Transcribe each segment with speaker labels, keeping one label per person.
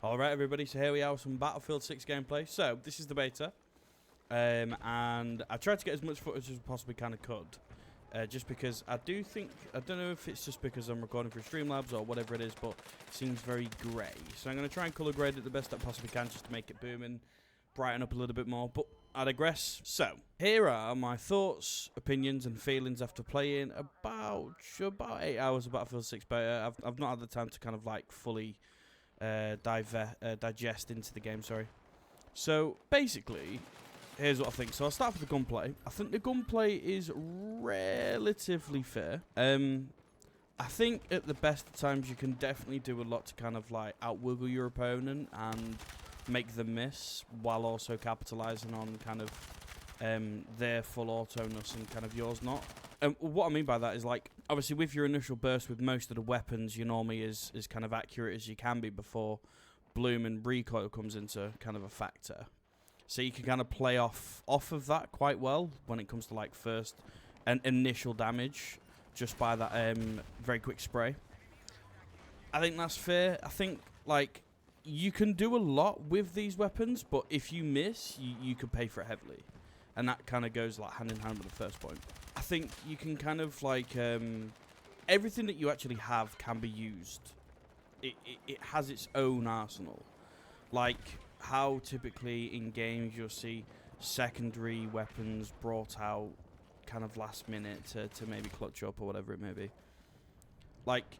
Speaker 1: Alright everybody, so here we are with some Battlefield 6 gameplay. So, this is the beta, and I tried to get as much footage as I possibly kind of could, just because I don't know if it's just because I'm recording for Streamlabs or whatever it is, but it seems very grey. So I'm going to try and colour grade it the best I possibly can just to make it boom and brighten up a little bit more, but I digress. So, here are my thoughts, opinions and feelings after playing about 8 hours of Battlefield 6 beta. I've not had the time to kind of like fully digest into the game, sorry. So, basically, here's what I think. So, I'll start with the gunplay. I think the gunplay is relatively fair. I think at the best of times you can definitely do a lot to kind of like outwiggle your opponent and make them miss, while also capitalizing on kind of their full auto-ness and kind of yours not. What I mean by that is, like, obviously with your initial burst with most of the weapons, you're normally as kind of accurate as you can be before bloom and recoil comes into kind of a factor. So you can kind of play off of that quite well when it comes to like first and initial damage just by that very quick spray. I think that's fair. I think like you can do a lot with these weapons, but if you miss, you could pay for it heavily. And that kind of goes like hand in hand with the first point. I think you can kind of like everything that you actually have can be used. It has its own arsenal. Like how typically in games you'll see secondary weapons brought out kind of last minute to maybe clutch up or whatever it may be. Like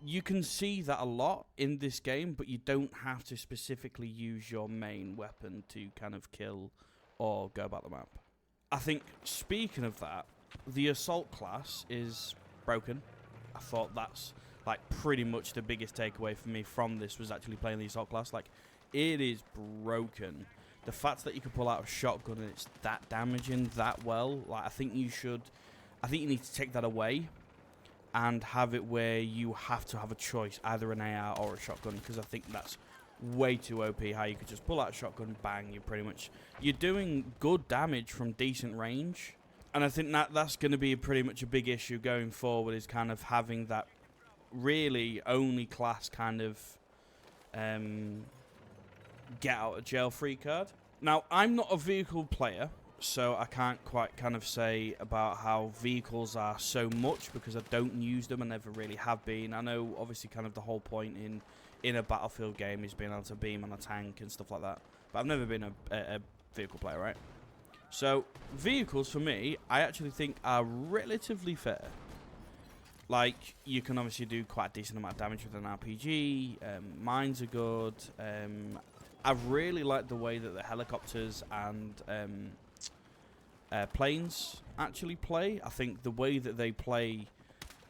Speaker 1: you can see that a lot in this game, but you don't have to specifically use your main weapon to kind of kill or go about the map. I think, speaking of that, the assault class is broken. I thought that's like pretty much the biggest takeaway for me from this was actually playing the assault class. Like, it is broken. The fact that you can pull out a shotgun and it's that damaging that well, like I think you need to take that away and have it where you have to have a choice, either an AR or a shotgun, because I think that's way too OP how you could just pull out a shotgun, bang, you're doing good damage from decent range. And I think that's going to be pretty much a big issue going forward, is kind of having that really only class kind of get out of jail free card. Now, I'm not a vehicle player, so I can't quite kind of say about how vehicles are so much, because I don't use them and never really have been. I know obviously kind of the whole point in a Battlefield game is being able to beam on a tank and stuff like that, but I've never been a vehicle player, right? So vehicles for me, I actually think are relatively fair. Like, you can obviously do quite a decent amount of damage with an RPG, mines are good, I really like the way that the helicopters and planes actually play. I think the way that they play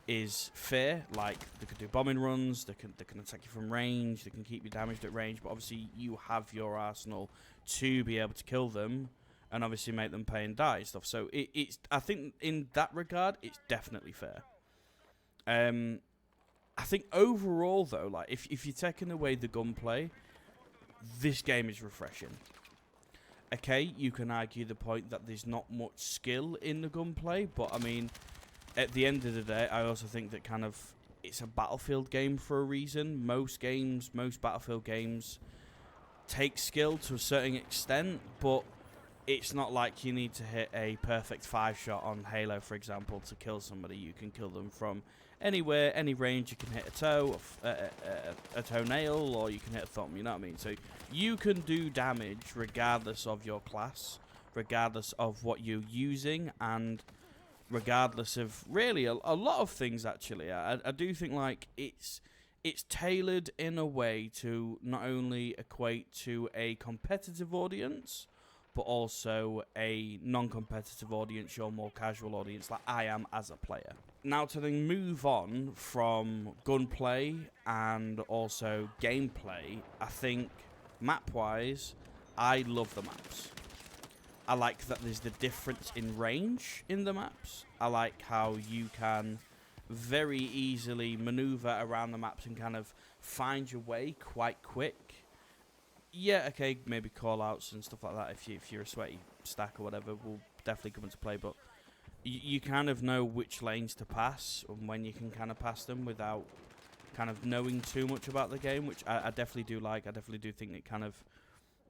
Speaker 1: is fair. Like, they can do bombing runs, they can attack you from range, they can keep you damaged at range, but obviously you have your arsenal to be able to kill them and obviously make them pay and die and stuff. So it's I think in that regard it's definitely fair. I think overall though, like if you're taking away the gunplay, this game is refreshing. Okay, you can argue the point that there's not much skill in the gunplay, but I mean, at the end of the day, I also think that kind of it's a Battlefield game for a reason. Most Battlefield games take skill to a certain extent, but it's not like you need to hit a perfect 5-shot on Halo, for example, to kill somebody. You can kill them from anywhere, any range. You can hit a toe, a toenail, or you can hit a thumb, you know what I mean? So you can do damage regardless of your class, regardless of what you're using, and regardless of really a lot of things, actually. I do think like it's tailored in a way to not only equate to a competitive audience, but also a non-competitive audience, your more casual audience, like I am as a player. Now, to then move on from gunplay and also gameplay, I think map-wise, I love the maps. I like that there's the difference in range in the maps. I like how you can very easily maneuver around the maps and kind of find your way quite quick. Yeah, okay, maybe call-outs and stuff like that if you're a sweaty stack or whatever will definitely come into play, but you kind of know which lanes to pass and when you can kind of pass them without kind of knowing too much about the game, which I definitely do like. I definitely do think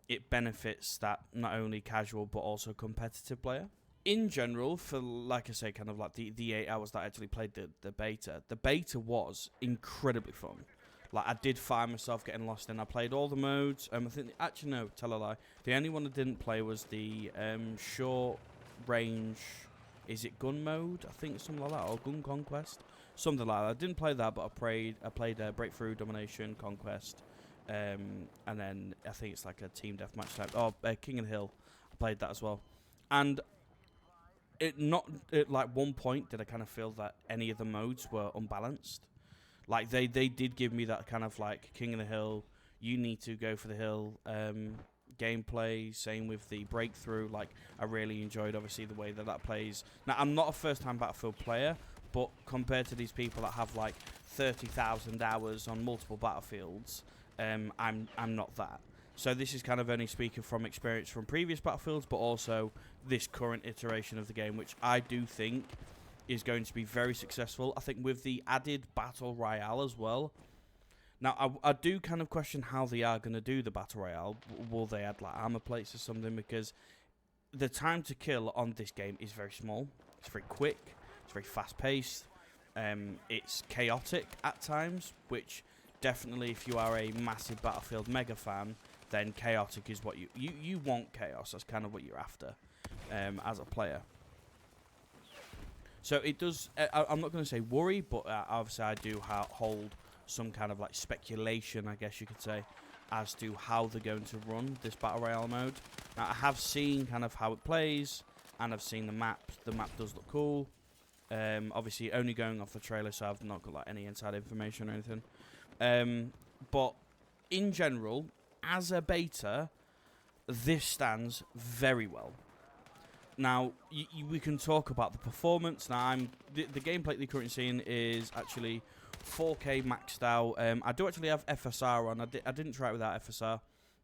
Speaker 1: it benefits that not only casual but also competitive player. In general, for, like I say, kind of like the 8 hours that I actually played the beta was incredibly fun. Like, I did find myself getting lost in. I played all the modes. I think, actually, no, tell a lie. The only one I didn't play was the short range, is it gun mode? I think something like that, or gun conquest, something like that. I didn't play that, but I played Breakthrough, Domination, Conquest, and then I think it's like a team deathmatch type. Oh, King of the Hill, I played that as well. And at like one point did I kind of feel that any of the modes were unbalanced. Like, they did give me that kind of like King of the Hill, you need to go for the hill gameplay. Same with the Breakthrough. Like, I really enjoyed, obviously, the way that plays. Now, I'm not a first-time Battlefield player, but compared to these people that have like 30,000 hours on multiple Battlefields, I'm not that. So this is kind of only speaking from experience from previous Battlefields, but also this current iteration of the game, which I do think is going to be very successful. I think with the added Battle Royale as well. Now, I do kind of question how they are going to do the Battle Royale. Will they add like armor plates or something? Because the time to kill on this game is very small. It's very quick. It's very fast-paced. It's chaotic at times, which definitely, if you are a massive Battlefield mega fan, then chaotic is what you want. Chaos. That's kind of what you're after as a player. So it does. I'm not going to say worry, but obviously I do hold some kind of like speculation, I guess you could say, as to how they're going to run this Battle Royale mode. Now, I have seen kind of how it plays, and I've seen the map. The map does look cool. Obviously, only going off the trailer, so I've not got like any inside information or anything. But in general, as a beta, this stands very well. Now, we can talk about the performance. Now, the gameplay that you're currently seeing is actually 4K maxed out. I do actually have FSR on. I didn't try it without FSR.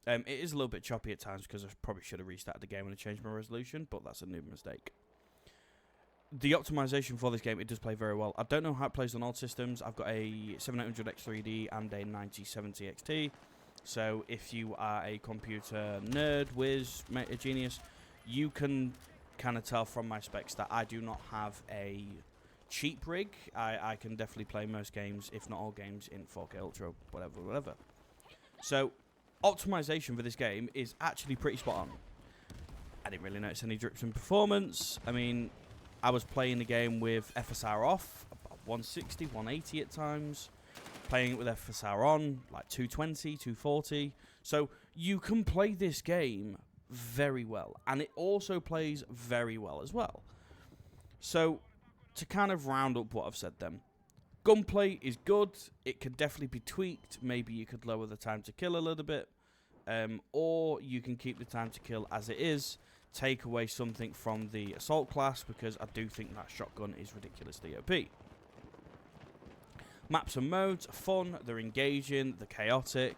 Speaker 1: It is a little bit choppy at times because I probably should have restarted the game and changed my resolution, but that's a new mistake. The optimization for this game, it does play very well. I don't know how it plays on all systems. I've got a 7800X3D and a 9070 XT. So if you are a computer nerd, whiz, a genius, you can kind of tell from my specs that I do not have a cheap rig. I can definitely play most games, if not all games, in 4K Ultra, whatever. So, optimization for this game is actually pretty spot on. I didn't really notice any drips in performance. I mean, I was playing the game with FSR off, about 160, 180 at times. Playing it with FSR on, like 220, 240. So, you can play this game very well, and it also plays very well as well. So, to kind of round up what I've said then, gunplay is good. It could definitely be tweaked. Maybe you could lower the time to kill a little bit, or you can keep the time to kill as it is, take away something from the assault class, because I do think that shotgun is ridiculously OP. Maps and modes are fun, they're engaging, they're chaotic.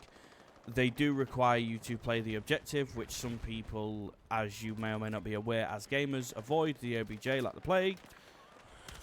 Speaker 1: They do require you to play the objective, which some people, as you may or may not be aware as gamers, avoid the OBJ like the plague,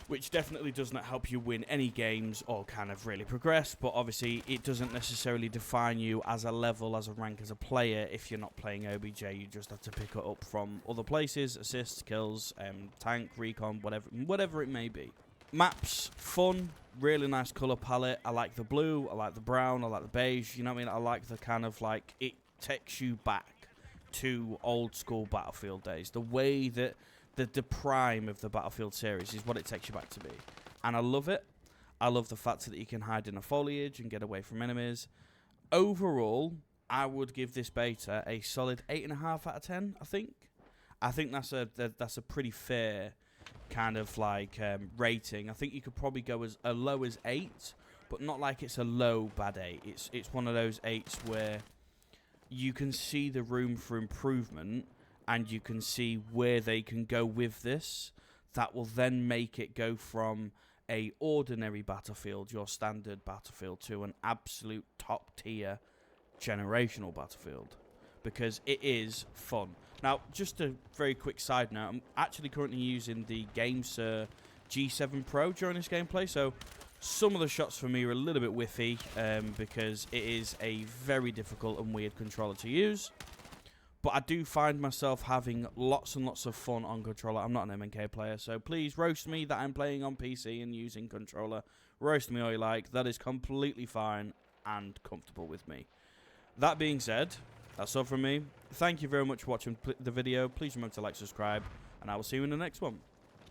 Speaker 1: which definitely does not help you win any games or kind of really progress, but obviously it doesn't necessarily define you as a level, as a rank, as a player if you're not playing OBJ. You just have to pick it up from other places, assists, kills, tank, recon, whatever it may be. Maps, fun, really nice colour palette. I like the blue, I like the brown, I like the beige, you know what I mean? I like the kind of like, it takes you back to old school Battlefield days. The way that the prime of the Battlefield series is what it takes you back to be. And I love it. I love the fact that you can hide in the foliage and get away from enemies. Overall, I would give this beta a solid 8.5 out of 10, I think. I think that's a pretty fair kind of like rating. I think you could probably go as low as 8, but not like it's a low bad 8. It's one of those 8s where you can see the room for improvement, and you can see where they can go with this. That will then make it go from a ordinary Battlefield, your standard Battlefield, to an absolute top tier generational Battlefield, because it is fun. Now, just a very quick side note, I'm actually currently using the GameSir G7 Pro during this gameplay, so Some of the shots for me are a little bit whiffy because it is a very difficult and weird controller to use. But I do find myself having lots and lots of fun on controller. I'm not an MNK player, so please roast me that I'm playing on PC and using controller. Roast me all you like. That is completely fine and comfortable with me. That being said, that's all from me. Thank you very much for watching the video. Please remember to like, subscribe, and I will see you in the next one.